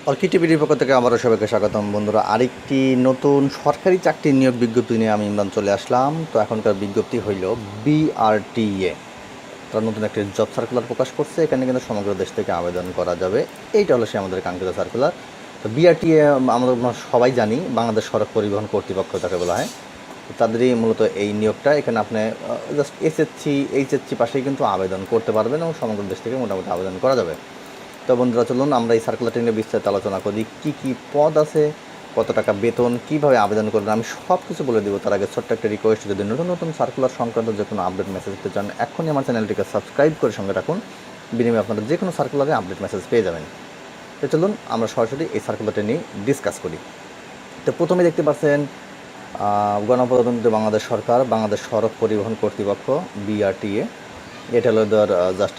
অলকি টিভির পক্ষ থেকে আবারও সবাইকে স্বাগতম বন্ধুরা। আরেকটি নতুন সরকারি চাকরির নিয়োগ বিজ্ঞপ্তি নিয়ে আমি ইমরান চলে আসলাম। তো এখনকার বিজ্ঞপ্তি হইল বিআরটিএ, তারা নতুন একটি জব সার্কুলার প্রকাশ করছে। এখানে কিন্তু সমগ্র দেশ থেকে আবেদন করা যাবে। এইটা হলো সে আমাদের কাঙ্ক্ষিত সার্কুলার। তো বিআরটিএ আমরা সবাই জানি বাংলাদেশ সড়ক পরিবহন কর্তৃপক্ষ যাকে বলা হয়, তাদেরই মূলত এই নিয়োগটা। এখানে আপনি জাস্ট এসএসসি এইচএসসি পাশেই কিন্তু আবেদন করতে পারবেন এবং সমগ্র দেশ থেকে মোটামুটি আবেদন করা যাবে। তো বন্ধুরা চলুন আমরা এই সার্কুলারটি নিয়ে বিস্তারিত আলোচনা করি। কী কী পদ আছে, কত টাকা বেতন, কীভাবে আবেদন করবেন, আমি সব কিছু বলে দেবো। তার আগে ছোট্ট একটা রিকোয়েস্ট, যদি নতুন নতুন সার্কুলার সংক্রান্ত যে কোনো আপডেট মেসেজ পেতে চান, এখনই আমার চ্যানেলটিকে সাবস্ক্রাইব করে সঙ্গে রাখুন। বিনিময়ে আপনারা যে কোনো সার্কুলারে আপডেট মেসেজ পেয়ে যাবেন। তো চলুন আমরা সরাসরি এই সার্কুলারটি নিয়ে ডিসকাস করি। তো প্রথমে দেখতে পাচ্ছেন গণপ্রজাতন্ত্রী বাংলাদেশ সরকার, বাংলাদেশ সড়ক পরিবহন কর্তৃপক্ষ, বিআরটিএ। এটা হলো ধর জাস্ট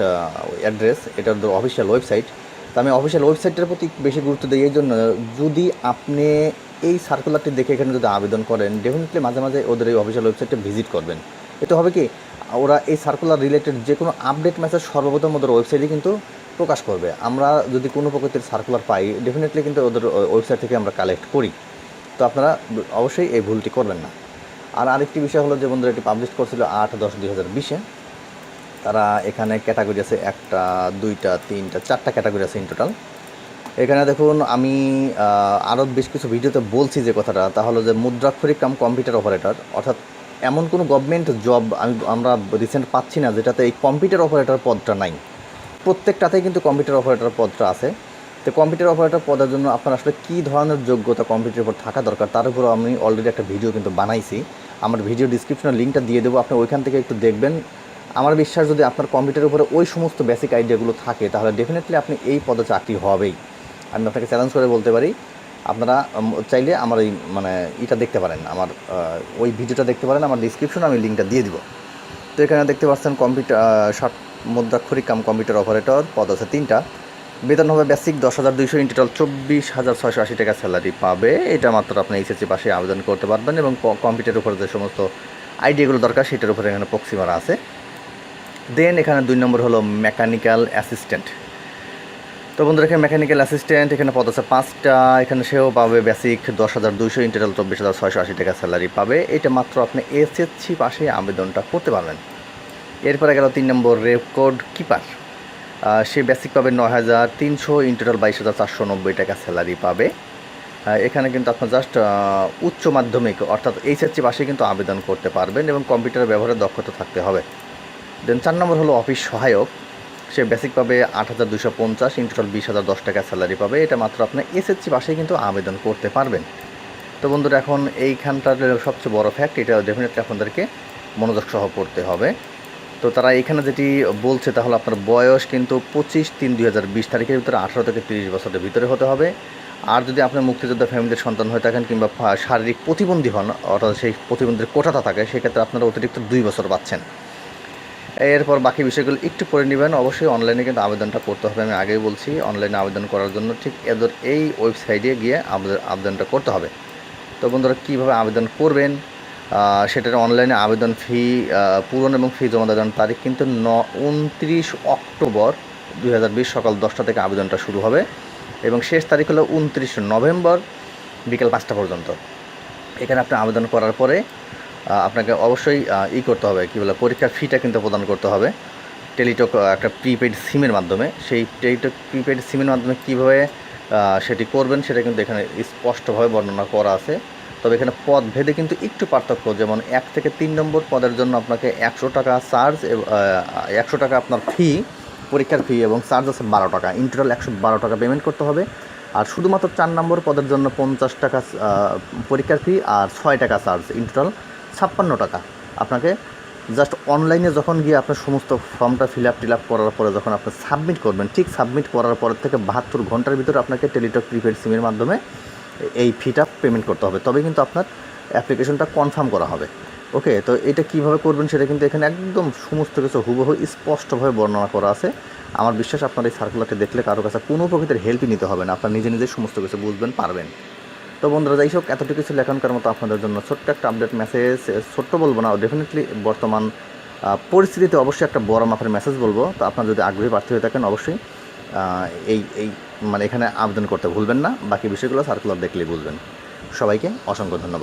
অ্যাড্রেস, এটা হলো অফিসিয়াল ওয়েবসাইট। তো আমি অফিসিয়াল ওয়েবসাইটের প্রতি বেশি গুরুত্ব দিই এই জন্য, যদি আপনি এই সার্কুলারটি দেখে এখানে যদি আবেদন করেন, ডেফিনেটলি মাঝে মাঝে ওদের এই অফিসিয়াল ওয়েবসাইটে ভিজিট করবেন। এতে হবে কি, ওরা এই সার্কুলার রিলেটেড যে কোনো আপডেট মেসেজ সর্বপ্রথম ওদের ওয়েবসাইটে কিন্তু প্রকাশ করবে। আমরা যদি কোনো প্রকৃতির সার্কুলার পাই, ডেফিনেটলি কিন্তু ওদের ওয়েবসাইট থেকে আমরা কালেক্ট করি। তো আপনারা অবশ্যই এই ভুলটি করবেন না। আর আরেকটি বিষয় হলো যে বন্ধুরা, এটি পাবলিশ করছিল 8/10/2020-এ। তারা এখানে ক্যাটাগরি আছে 1টা 2টা 3টা 4টা ক্যাটাগরি আছে ইন টোটাল। এখানে দেখুন, আমি আরও বেশ কিছু ভিডিওতে বলছি যে কথাটা, তা হলো যে মুদ্রাক্ষরিক কাম কম্পিউটার অপারেটর, অর্থাৎ এমন কোনো গভর্নমেন্ট জব আমরা রিসেন্ট পাচ্ছি না যেটাতে এই কম্পিউটার অপারেটর পদটা নাই। প্রত্যেকটাতেই কিন্তু কম্পিউটার অপারেটর পদটা আছে। তো কম্পিউটার অপারেটর পদের জন্য আপনার আসলে কী ধরনের যোগ্যতা কম্পিউটারের উপর থাকা দরকার, তার উপর আমি অলরেডি একটা ভিডিও কিন্তু বানাইছি। আমার ভিডিও ডিসক্রিপশনে লিঙ্কটা দিয়ে দেবো, আপনি ওইখান থেকে একটু দেখবেন। আমার বিশ্বাস, যদি আপনার কম্পিউটারের উপরে ওই সমস্ত বেসিক আইডিয়াগুলো থাকে, তাহলে ডেফিনেটলি আপনি এই পদে চাকরি হবেই। আমি আপনাকে চ্যালেঞ্জ করে বলতে পারি। আপনারা চাইলে আমার এই এটা দেখতে পারেন, আমার ওই ভিডিওটা দেখতে পারেন, আমার ডিসক্রিপশনে আমি লিঙ্কটা দিয়ে দিব। তো এখানে দেখতে পাচ্ছেন কম্পিউটার শর্ট মুদ্রাক্ষরিক কাম কম্পিউটার অপারেটর, পদ আছে 3টা। বেতন হবে বেসিক 10,200, ইন টোটাল 24,680 টাকা স্যালারি পাবে। এটা মাত্র আপনি এইচএসসি পাশে আবেদন করতে পারবেন এবং কম্পিউটারের উপরে যে সমস্ত আইডিয়াগুলো দরকার সেটার উপরে এখানে প্রক্সি মারা আছে। দেন এখানে 2 নম্বর হলো মেকানিক্যাল অ্যাসিস্ট্যান্ট। তো বন্ধুরা, এখানে মেকানিক্যাল অ্যাসিস্ট্যান্ট, এখানে পদ আছে 5টা। এখানে সেও পাবে বেসিক 10,200, ইন টোটাল 24,680 টাকা স্যালারি পাবে। এটা মাত্র আপনি এসএসসি পাশে আবেদনটা করতে পারবেন। এরপরে গেল 3 নম্বর রেকর্ড কিপার। সে বেসিক পাবে 9,300, ইন টোটাল 22,490 টাকা স্যালারি পাবে। এখানে কিন্তু আপনার জাস্ট উচ্চ মাধ্যমিক অর্থাৎ এইচএসসি পাশে কিন্তু আবেদন করতে পারবেন এবং কম্পিউটার ব্যবহারের দক্ষতা থাকতে হবে। দেন 4 নম্বর হলো অফিস সহায়ক। সে বেসিক পাবে 8,250, ইন টোটাল 20,010 টাকা স্যালারি পাবে। এটা মাত্র আপনি এসএসসি পাশেই কিন্তু আবেদন করতে পারবেন। তো বন্ধুরা, এখন এইখানটার সবচেয়ে বড় ফ্যাক্ট, এটা ডেফিনেটলি আপনাদেরকে মনোযোগ সহ পড়তে হবে। তো তারা এখানে যেটি বলছে, তাহলে আপনার বয়স কিন্তু 25/3/2020 তারিখের ভিতরে 18 থেকে 30 বছরের ভিতরে হতে হবে। আর যদি আপনি মুক্তিযোদ্ধা ফ্যামিলির সন্তান হয়ে থাকেন কিংবা শারীরিক প্রতিবন্ধী হন, অর্থাৎ সেই প্রতিবন্ধীর কোটাটা থাকে, সেক্ষেত্রে আপনারা অতিরিক্ত 2 বছর পাচ্ছেন। এরপর বাকি বিষয়গুলো একটু পড়ে নেবেন। অবশ্যই অনলাইনে কিন্তু আবেদনটা করতে হবে, আমি আগেই বলছি। অনলাইনে আবেদন করার জন্য ঠিক এদের এই ওয়েবসাইটে গিয়ে আবেদনটা করতে হবে। তো বন্ধুরা, কীভাবে আবেদন করবেন সেটার অনলাইনে আবেদন ফি পূরণ এবং ফি জমা দেওয়ার তারিখ কিন্তু 29 অক্টোবর 2020 সকাল 10টা থেকে আবেদনটা শুরু হবে এবং শেষ তারিখ হলো 29 নভেম্বর বিকেল 5টা পর্যন্ত। এখানে আপনি আবেদন করার পরে আপনাকে অবশ্যই করতে হবে, কী বলে, পরীক্ষার ফিটা কিন্তু প্রদান করতে হবে টেলিটক একটা প্রিপেড সিমের মাধ্যমে। সেই টেলিটক প্রিপেড সিমের মাধ্যমে কীভাবে সেটি করবেন সেটা কিন্তু এখানে স্পষ্টভাবে বর্ণনা করা আছে। তবে এখানে পদ ভেদে কিন্তু একটু পার্থক্য, যেমন 1 থেকে 3 নম্বর পদের জন্য আপনাকে 100 টাকা চার্জ, 100 টাকা আপনার ফি, পরীক্ষার ফি, এবং চার্জ আছে 12 টাকা। ইন টোটাল 112 টাকা পেমেন্ট করতে হবে। আর শুধুমাত্র 4 নম্বর পদের জন্য 50 টাকা পরীক্ষার ফি আর 6 টাকা চার্জ, ইন টোটাল 56 টাকা। আপনাকে জাস্ট অনলাইনে যখন গিয়ে আপনার সমস্ত ফর্মটা ফিল আপ করার পরে যখন আপনি সাবমিট করবেন, ঠিক সাবমিট করার পর থেকে 72 ঘন্টার ভিতরে আপনাকে টেলিটক প্রিপেড সিমের মাধ্যমে এই ফিটা পেমেন্ট করতে হবে, তবে কিন্তু আপনার অ্যাপ্লিকেশনটা কনফার্ম করা হবে। ওকে, তো এটা কীভাবে করবেন সেটা কিন্তু এখানে একদম সমস্ত কিছু হুবহু স্পষ্টভাবে বর্ণনা করা আছে। আমার বিশ্বাস, আপনার এই সার্কুলারটি দেখলে কারো কাছে কোনো প্রকৃতির হেল্পই নিতে হবে না, আপনার নিজে নিজে সমস্ত কিছু বুঝবেন পারবেন। তো বন্ধুরা, যাই হোক, এতটুকু কিছু লেখনকার মতো আপনাদের জন্য ছোট্ট একটা আপডেট মেসেজ, ছোট্ট বলবো না, ডেফিনেটলি বর্তমান পরিস্থিতিতে অবশ্যই একটা বড় মাপের মেসেজ বলবো। তো আপনার যদি আগ্রহী প্রার্থী হয়ে থাকেন, অবশ্যই এই মানে এখানে আবেদন করতে ভুলবেন না। বাকি বিষয়গুলো সার্কুলার দেখলেই বুঝবেন। সবাইকে অসংখ্য ধন্যবাদ।